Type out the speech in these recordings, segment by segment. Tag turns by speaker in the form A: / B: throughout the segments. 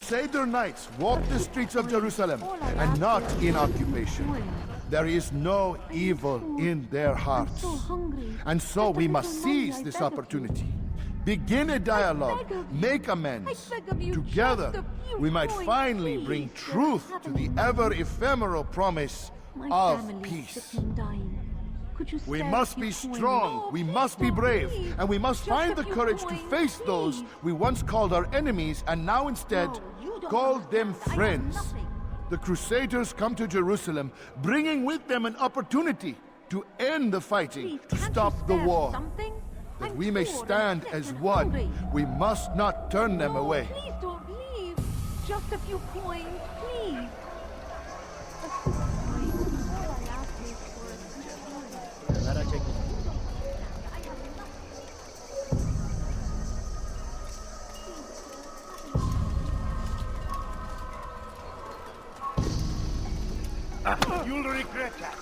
A: Crusader knights walk the streets of Jerusalem and not in occupation. There is no evil in their hearts. And so we must seize this opportunity. Begin a dialogue, make amends. Together, we might finally bring truth to the ever-ephemeral promise of peace. We must be strong, we must be brave, and we must find the courage to face those we once called our enemies and now instead call them friends. The Crusaders come to Jerusalem, bringing with them an opportunity to end the fighting, to stop the war. That we may stand as one, we must not turn them away.
B: Please don't leave. Just a few coins, please.
C: You'll regret that.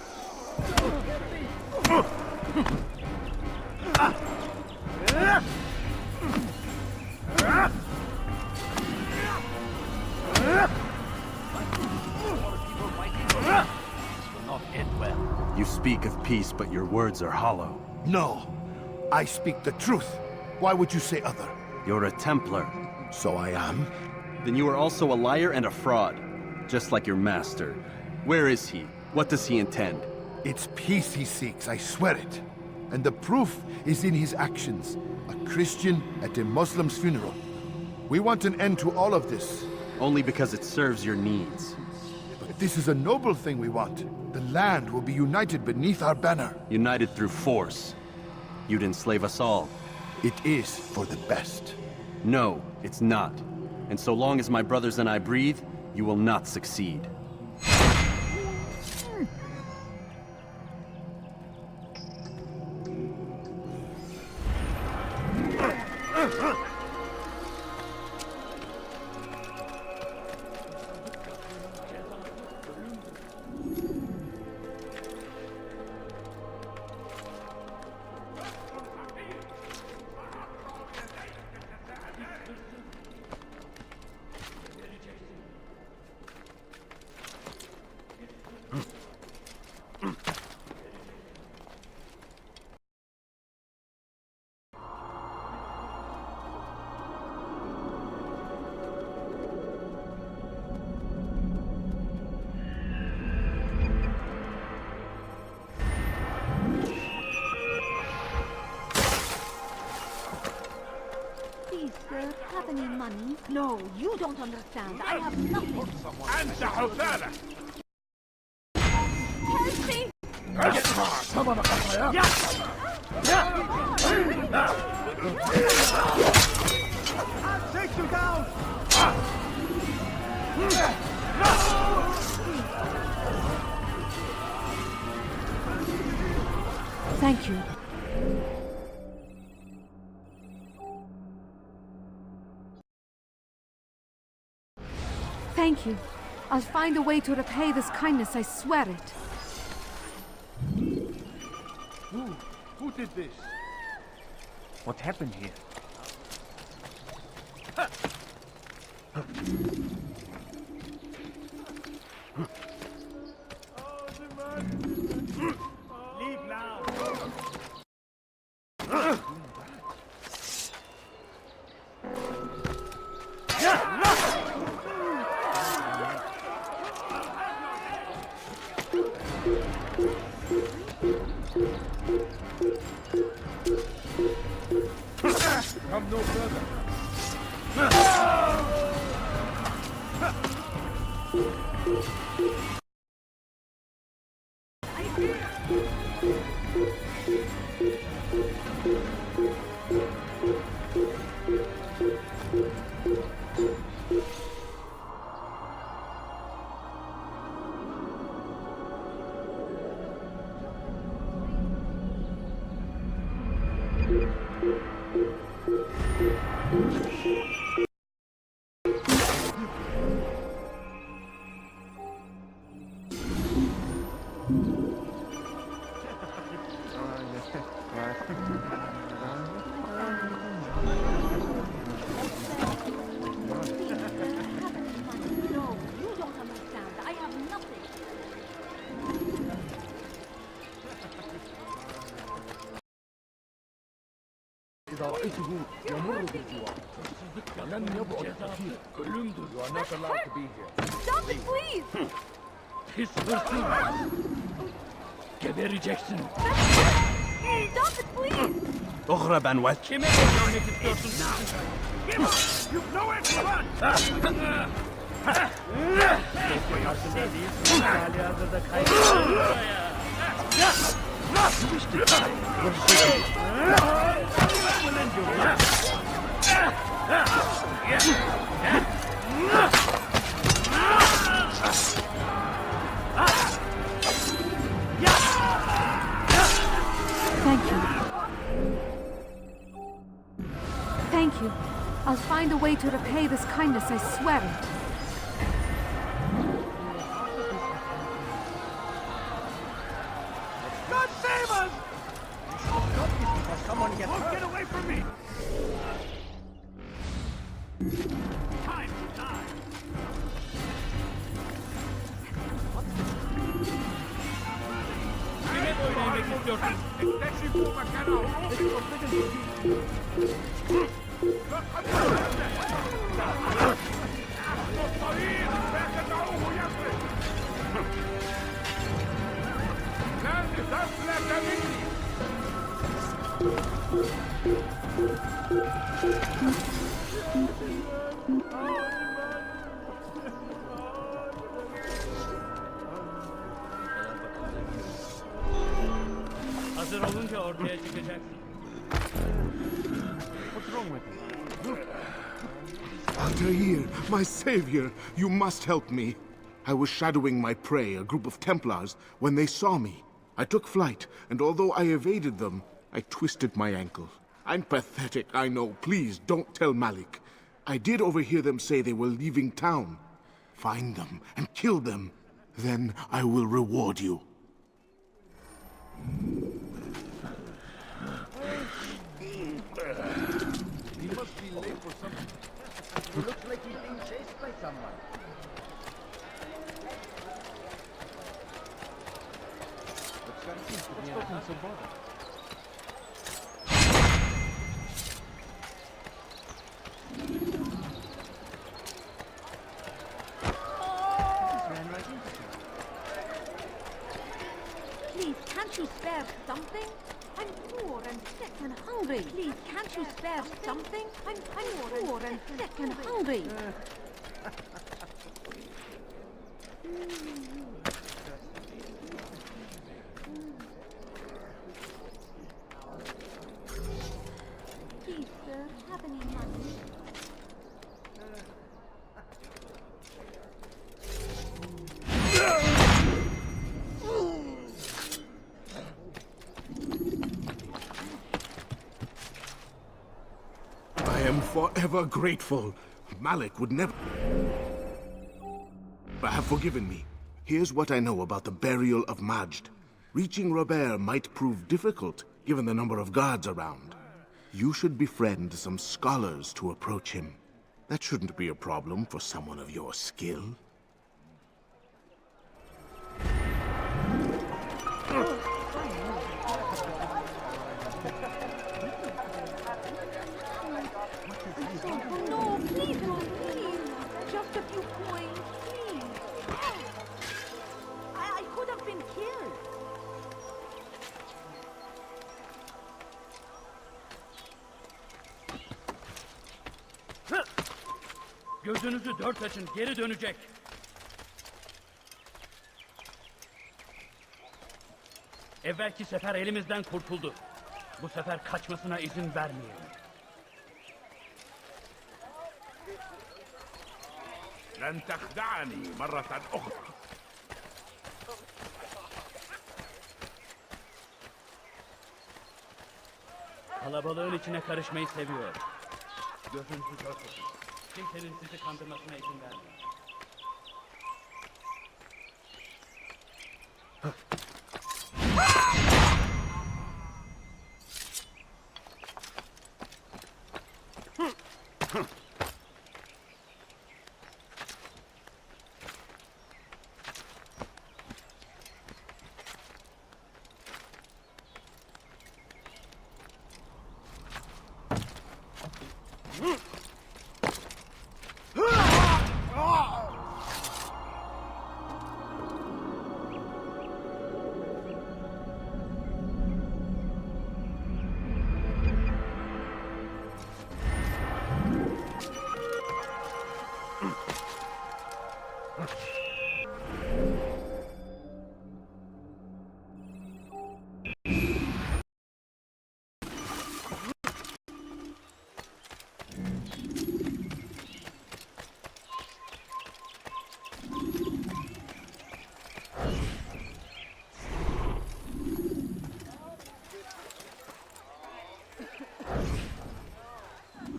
D: You speak of peace, but your words are hollow.
A: No, I speak the truth. Why would you say other?
D: You're a Templar.
A: So I am.
D: Then you are also a liar and a fraud, just like your master. Where is he? What does he intend?
A: It's peace he seeks, I swear it. And the proof is in his actions. A Christian at a Muslim's funeral. We want an end to all of this.
D: Only because it serves your needs.
A: But this is a noble thing we want. The land will be united beneath our banner.
D: United through force. You'd enslave us all.
A: It is for the best.
D: No, it's not. And so long as my brothers and I breathe, you will not succeed.
B: Have any money? No, you don't understand. I have nothing.
C: أنت حثالة.
B: Help me!
C: I'll take you down.
B: Thank you. Thank you. I'll find a way to repay this kindness, I swear it.
C: Who did this? What happened here? Leave now. Come no further. إذا رأيته يمر بالجوار لن يبعد كثير ölümdür. You are not allowed to be here.
B: Stop it, please!
C: Pis hırsız. Gebereceksin.
B: Stop it, please!
D: اغرب عن وجهي.
C: Kime öldürmek istiyorsun? You know it, run! Korkma karşında değilsin. Hali hazırda kaybediyorsun buraya.
B: Thank you. Thank you. I'll find a way to repay this kindness, I swear it.
C: God save us! Someone get away from me! Time to die! Kime oynamak istiyorsun? Ektesibu makano! الطريق لا تدعوه يفلت لن تفلت مني Hazır olunca ortaya çıkacaksın. What's wrong with you?
A: Altair, my savior, you must help me. I was shadowing my prey, a group of Templars, when they saw me. I took flight, and although I evaded them, I twisted my ankle. I'm pathetic, I know. Please, don't tell Malik. I did overhear them say they were leaving town. Find them and kill them. Then I will reward you.
C: He must be late for something. He looks like he's being chased by someone. What's causing some bother?
B: Please, can't you spare something? I'm poor and sick and hungry. Please, can't you spare something? I'm poor and sick and hungry. Please, sir, have any money?
A: I am forever grateful. Malik would never have forgiven me. Here's what I know about the burial of Majd. Reaching Robert might prove difficult, given the number of guards around. You should befriend some scholars to approach him. That shouldn't be a problem for someone of your skill.
B: No, please, please. Just a few coins, please. I could have been killed.
C: Gözünüzü dört açın, geri dönecek. Evvelki sefer elimizden kurtuldu. Bu sefer kaçmasına izin vermeyelim. لن تخدعني مرة أخرى. Kalabalığın içine karışmayı seviyor. Gözünüzü dört açın. Kimsenin sizi kandırmasına izin vermeyin.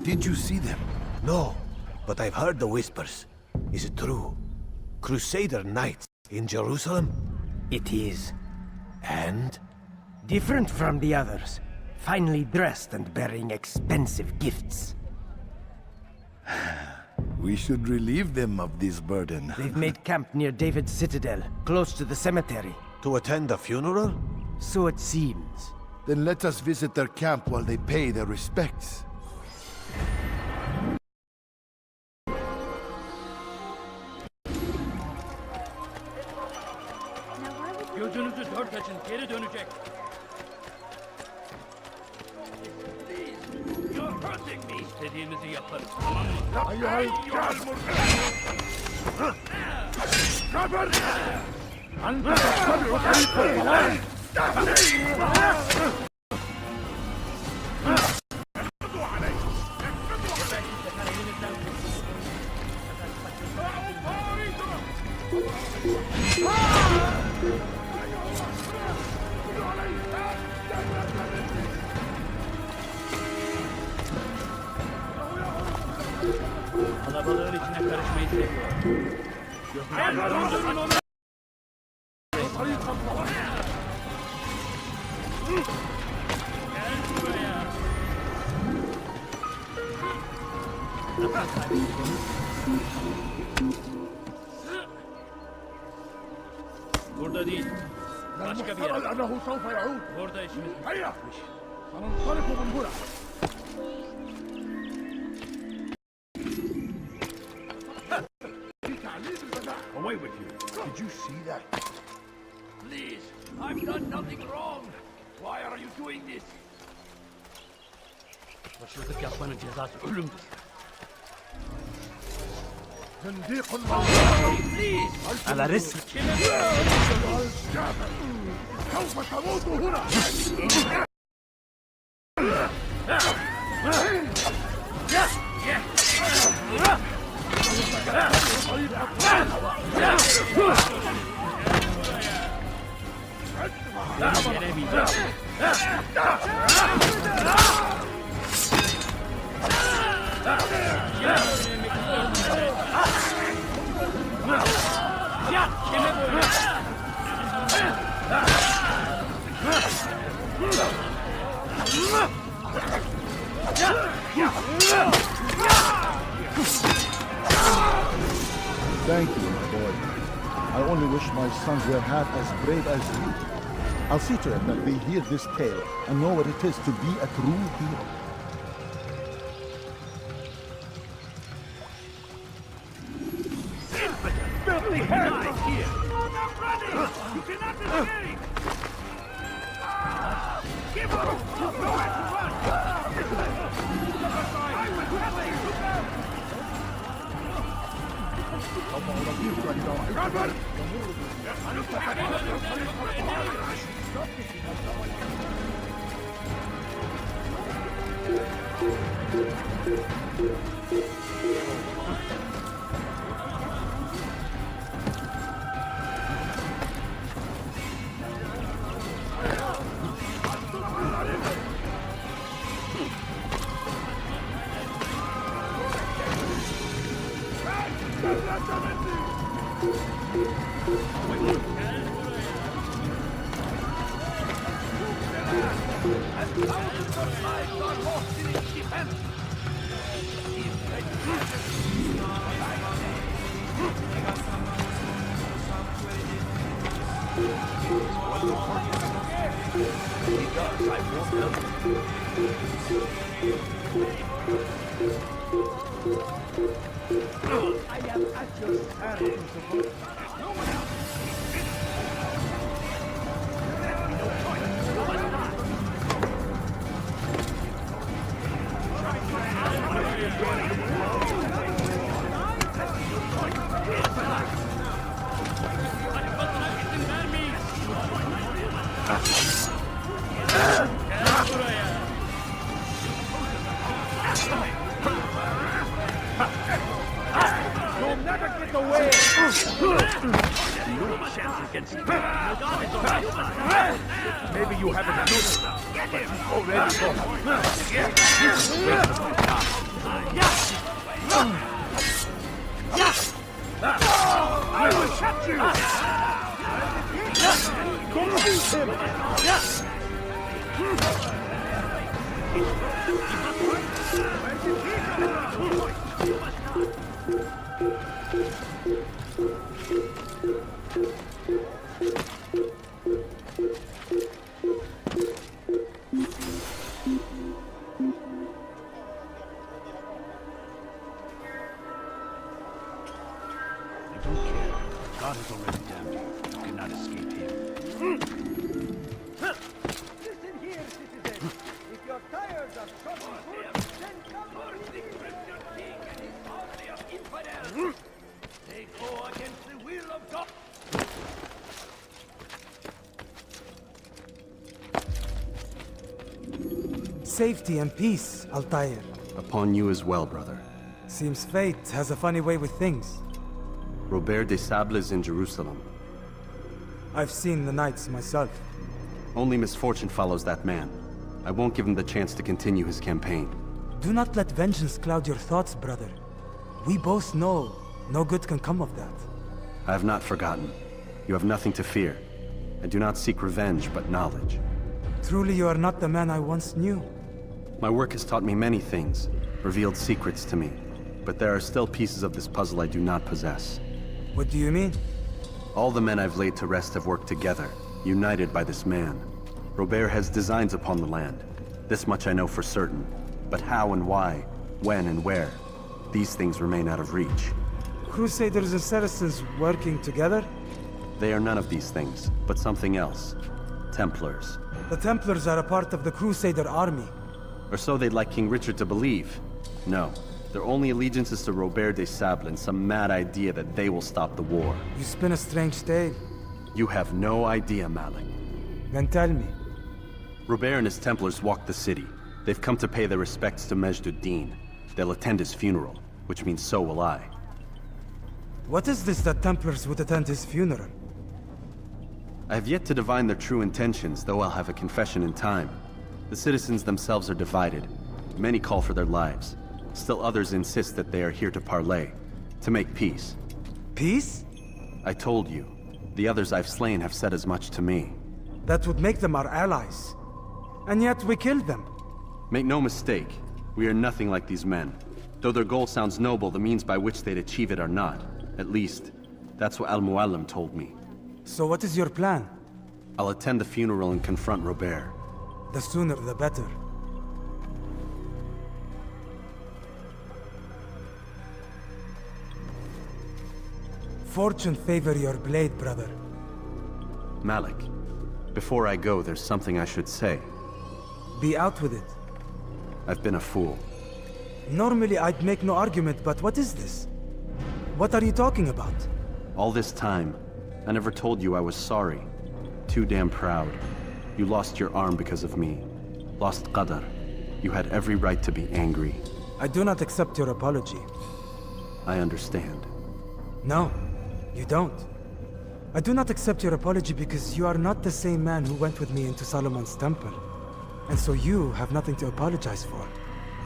A: Did you see them?
E: No, but I've heard the whispers. Is it true? Crusader Knights in Jerusalem?
F: It is.
E: And?
F: Different from the others. Finely dressed and bearing expensive gifts.
A: We should relieve them of this burden.
F: They've made camp near David's citadel, close to the cemetery.
E: To attend a funeral?
F: So it seems.
A: Then let us visit their camp while they pay their respects.
C: Gözünüzü dört açın, geri dönecek. İstediğinizi yaparız, tamam mı? Kalabalığın içine karışmayı seviyor. Burada değil. Başka bir yer. Burada işimiz bitmiş.
A: Away with you. Did you see that?
C: Please, I've done nothing wrong. Why are you doing this? Başarılık yapmanın cezası ölümdür.
F: على رزق.
G: Thank you, my boy. I only wish my sons were half as brave as you. I'll see to it that they hear this tale and know what it is to be a true hero.
C: Thank you.
H: Maybe you haven't noticed, but he's already gone. I will catch you! Confuse him!
C: God has already damned you. You cannot escape him.
I: Listen here, citizen. If you're tired of shopping food, then come with me.
C: King and his army of infidels. They go against the will of God.
J: Safety and peace, Altair.
D: Upon you as well, brother.
J: Seems fate has a funny way with things.
D: Robert de Sable is in Jerusalem.
J: I've seen the knights myself.
D: Only misfortune follows that man. I won't give him the chance to continue his campaign.
J: Do not let vengeance cloud your thoughts, brother. We both know no good can come of that.
D: I have not forgotten. You have nothing to fear. I do not seek revenge, but knowledge.
J: Truly you are not the man I once knew.
D: My work has taught me many things, revealed secrets to me. But there are still pieces of this puzzle I do not possess.
J: What do you mean?
D: All the men I've laid to rest have worked together, united by this man. Robert has designs upon the land. This much I know for certain. But how and why, when and where, these things remain out of reach.
J: Crusaders and Saracens working together?
D: They are none of these things, but something else. Templars.
J: The Templars are a part of the Crusader army.
D: Or so they'd like King Richard to believe. No. Their only allegiance is to Robert de Sable and some mad idea that they will stop the war.
J: You spin a strange tale.
D: You have no idea, Malik.
J: Then tell me.
D: Robert and his Templars walk the city. They've come to pay their respects to Majd-ud-Din. They'll attend his funeral, which means so will I.
J: What is this that Templars would attend his funeral?
D: I have yet to divine their true intentions, though I'll have a confession in time. The citizens themselves are divided. Many call for their lives. Still others insist that they are here to parley, to make peace.
J: Peace?
D: I told you. The others I've slain have said as much to me.
J: That would make them our allies. And yet we killed them.
D: Make no mistake, we are nothing like these men. Though their goal sounds noble, the means by which they'd achieve it are not. At least, that's what Al-Muallim told me.
J: So what is your plan?
D: I'll attend the funeral and confront Robert.
J: The sooner the better. Fortune favor your blade, brother.
D: Malik, before I go, there's something I should say.
J: Be out with it.
D: I've been a fool.
J: Normally I'd make no argument, but what is this? What are you talking about?
D: All this time, I never told you I was sorry. Too damn proud. You lost your arm because of me. Lost Qadar. You had every right to be angry.
J: I do not accept your apology.
D: I understand.
J: No, you don't. I do not accept your apology because you are not the same man who went with me into Solomon's temple. And so you have nothing to apologize for.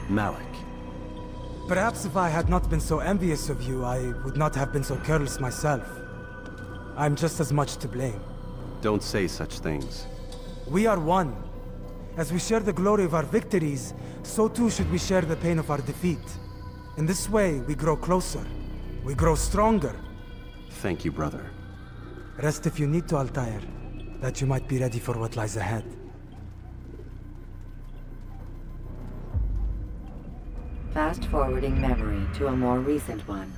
D: Malik.
J: Perhaps if I had not been so envious of you, I would not have been so careless myself. I'm just as much to blame.
D: Don't say such things.
J: We are one. As we share the glory of our victories, so too should we share the pain of our defeat. In this way, we grow closer. We grow stronger.
D: Thank you, brother.
J: Rest if you need to, Altair, that you might be ready for what lies ahead.
K: Fast-forwarding memory to a more recent one.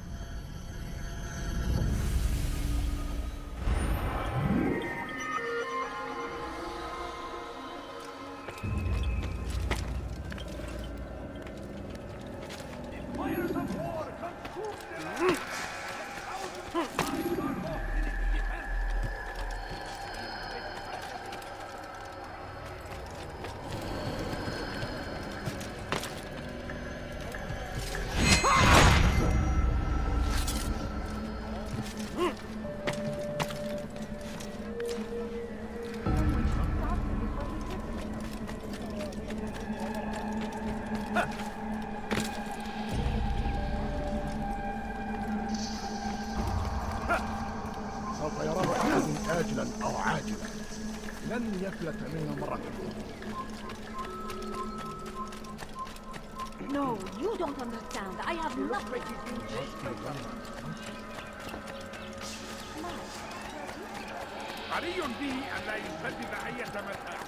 G: سوف يراه أحد آجلا أو عاجلا لن يفلت من امرأته.
B: No, you don't understand. I have nothing.
H: علي به أن لا يسدد أي متاع.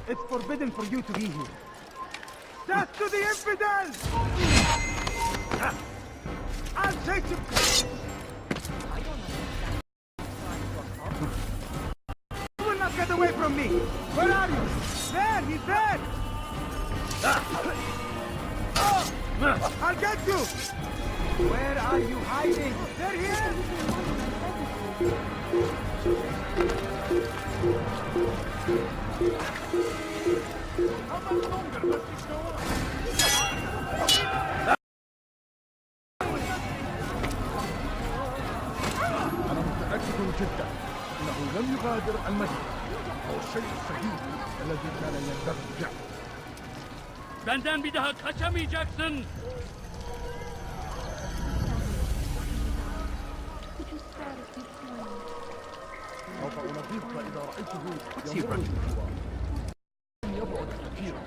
F: It's forbidden for you to be here.
I: Death to the infidels! I'll take you.
F: You will not get away from me! Where are you?
I: There, he's there! I'll get you!
F: Where are you hiding?
I: They're here!
G: أنا متأكد جدا أنه لم يغادر المدينة أو الشيء السهيل الذي كان ينبغي فعله.
C: Benden bir daha kaçamayacaksın.
G: سوف أنبهك إذا رأيته يمر بالجوار. لن يبعد كثيرا.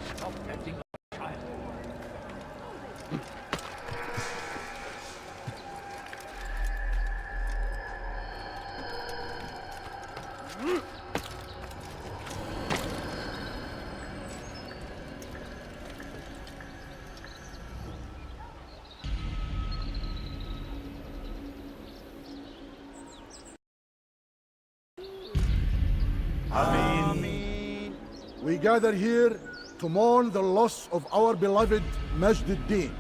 G: We gather here to mourn the loss of our beloved Majd-ud-Din.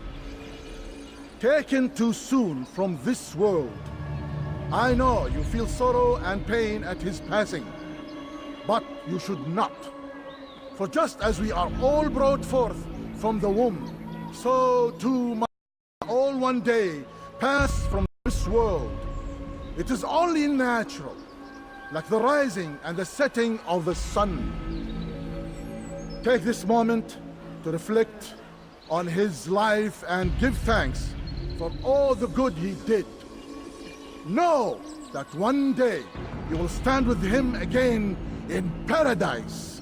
G: Taken too soon from this world. I know you feel sorrow and pain at his passing, but you should not. For just as we are all brought forth from the womb, so too must all one day pass from this world. It is only natural, like the rising and the setting of the sun. Take this moment to reflect on his life and give thanks for all the good he did. Know that one day you will stand with him again in paradise.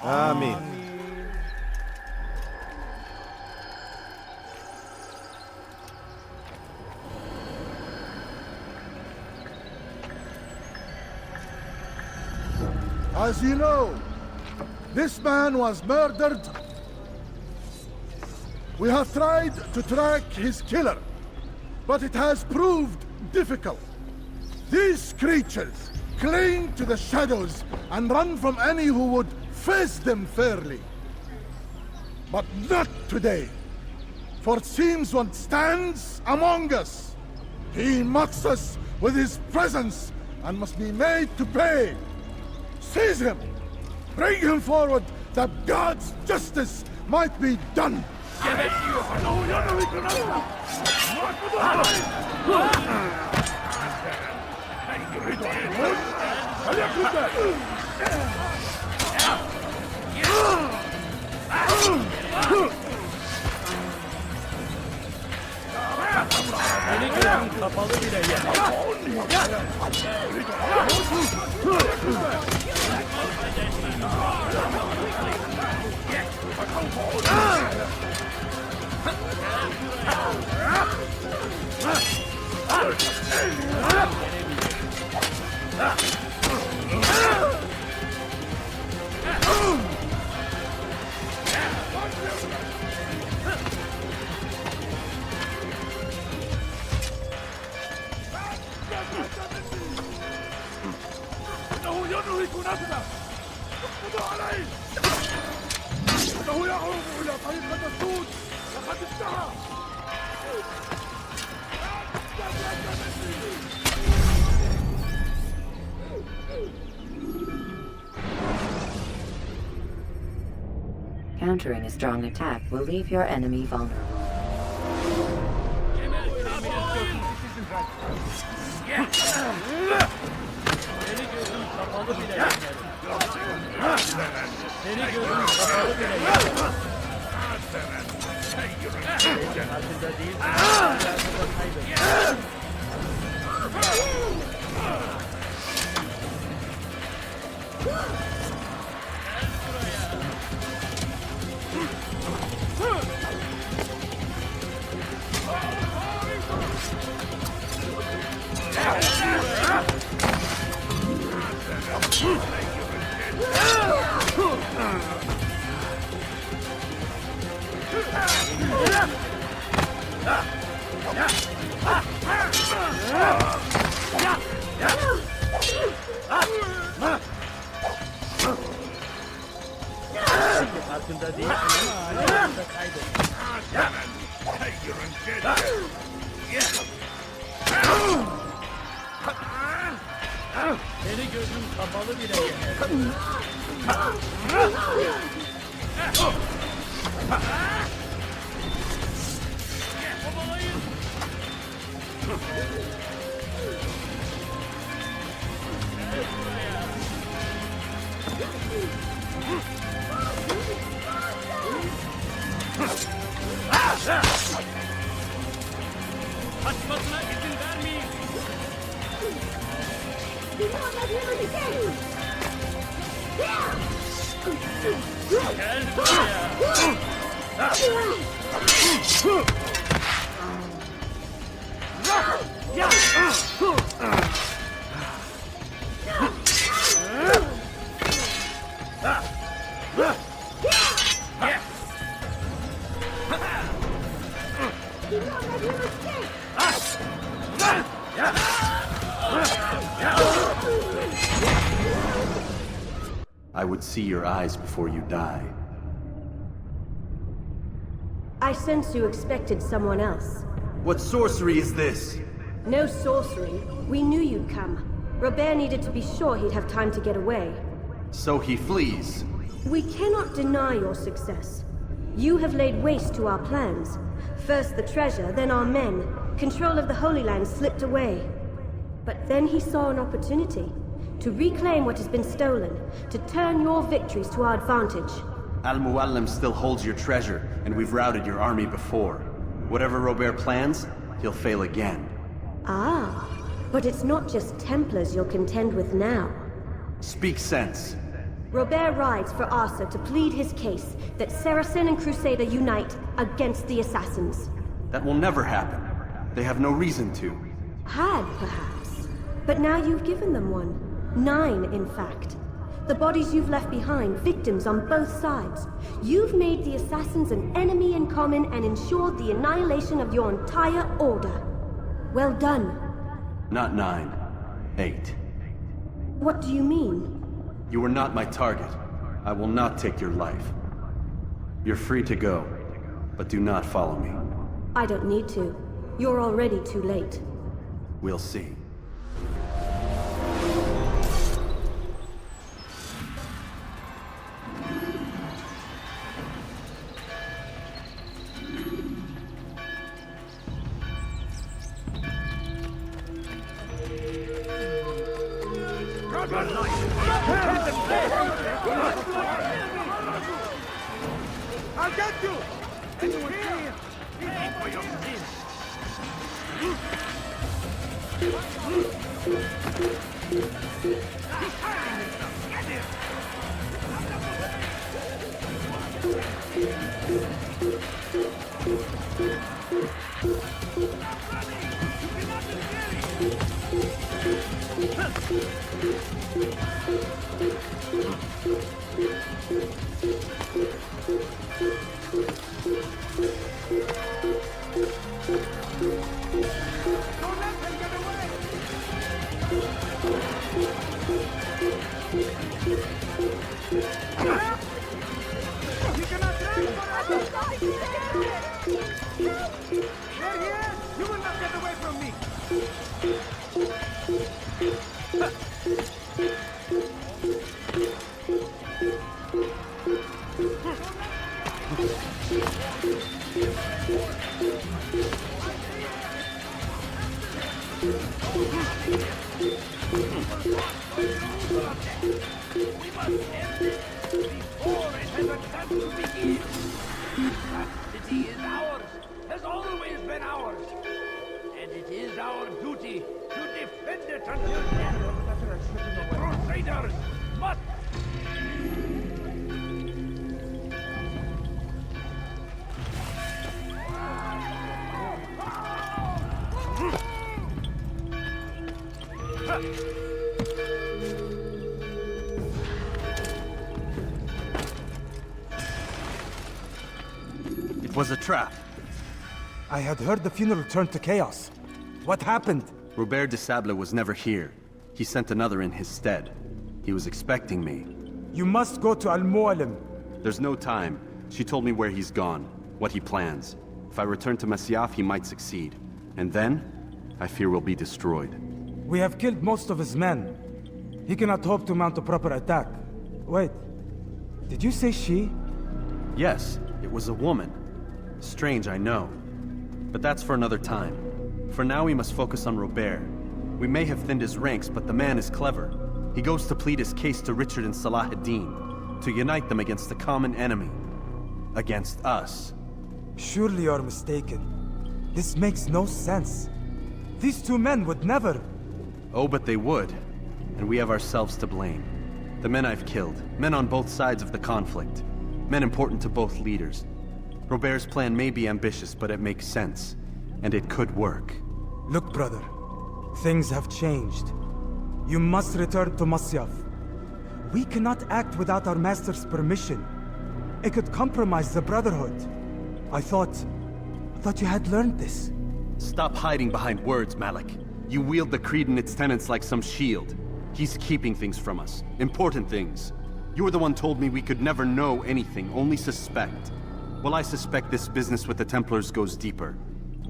E: Amen.
G: As you know, this man was murdered. We have tried to track his killer, but it has proved difficult. These creatures cling to the shadows and run from any who would face them fairly. But not today, for it seems one stands among us. He mocks us with his presence and must be made to pay. Seize him! Bring him forward that God's justice might be done!
C: Beni gözün kapalı bile yer.
H: إنه ينهك نفسه. اقبضوا عليه! إنه يهرب إلى طريق السود! لقد انتهى!
K: Countering a strong attack will leave your enemy vulnerable.
C: Seni gözüm kapalı bile yenerim. Seni gözüm kapalı bile yenerim. Farkında değilsin. Hayatımda kaybettim. Farkında değilsin ama hayatımda kaybettim. Seni gözüm kapalı bile yenerim. Kaçmasına izin vermeyin. Gel buraya.
D: I would see your eyes before you die.
L: I sense you expected someone else.
D: What sorcery is this?
L: No sorcery. We knew you'd come. Robert needed to be sure he'd have time to get away.
D: So he flees.
L: We cannot deny your success. You have laid waste to our plans. First the treasure, then our men. Control of the Holy Land slipped away. But then he saw an opportunity. To reclaim what has been stolen. To turn your victories to our advantage.
D: Al-Muallim still holds your treasure, and we've routed your army before. Whatever Robert plans, he'll fail again.
L: Ah, but it's not just Templars you'll contend with now.
D: Speak sense.
L: Robert rides for Asa to plead his case that Saracen and Crusader unite against the Assassins.
D: That will never happen. They have no reason to.
L: Had, perhaps. But now you've given them one. 9, in fact. The bodies you've left behind, victims on both sides. You've made the Assassins an enemy in common and ensured the annihilation of your entire order. Well done.
D: Not 9. 8.
L: What do you mean?
D: You were not my target. I will not take your life. You're free to go, but do not follow me.
L: I don't need to. You're already too late.
D: We'll see.
H: I'll get you! Anyone here? Pay for your sins! Get him! Don't let them get away!
I: You cannot run forever! There he is! You will not get away from me!
M: City is ours, has always been ours. And it is our duty to defend it until death. The Crusaders must...
D: It was a trap.
J: I had heard the funeral turned to chaos. What happened?
D: Robert de Sable was never here. He sent another in his stead. He was expecting me.
J: You must go to Al-Mualim.
D: There's no time. She told me where he's gone, what he plans. If I return to Masyaf, he might succeed. And then, I fear we'll be destroyed.
J: We have killed most of his men. He cannot hope to mount a proper attack. Wait, did you say she?
D: Yes, it was a woman. Strange, I know. But that's for another time. For now, we must focus on Robert. We may have thinned his ranks, but the man is clever. He goes to plead his case to Richard and Salah ad-Din, to unite them against the common enemy. Against us.
J: Surely you're mistaken. This makes no sense. These two men would never...
D: Oh, but they would. And we have ourselves to blame. The men I've killed, men on both sides of the conflict. Men important to both leaders. Robert's plan may be ambitious, but it makes sense. And it could work.
J: Look, brother. Things have changed. You must return to Masyaf. We cannot act without our master's permission. It could compromise the Brotherhood. I thought you had learned this.
D: Stop hiding behind words, Malik. You wield the creed and its tenets like some shield. He's keeping things from us. Important things. You were the one told me we could never know anything, only suspect. Well, I suspect this business with the Templars goes deeper.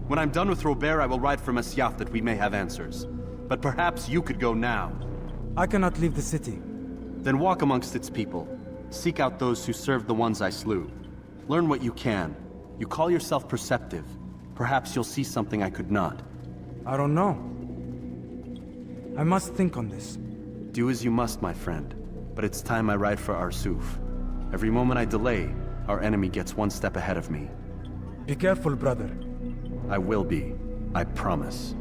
D: When I'm done with Robert, I will ride for Masyaf that we may have answers. But perhaps you could go now.
J: I cannot leave the city.
D: Then walk amongst its people. Seek out those who served the ones I slew. Learn what you can. You call yourself perceptive. Perhaps you'll see something I could not.
J: I don't know. I must think on this.
D: Do as you must, my friend. But it's time I ride for Arsuf. Every moment I delay, our enemy gets one step ahead of me.
J: Be careful, brother.
D: I will be. I promise.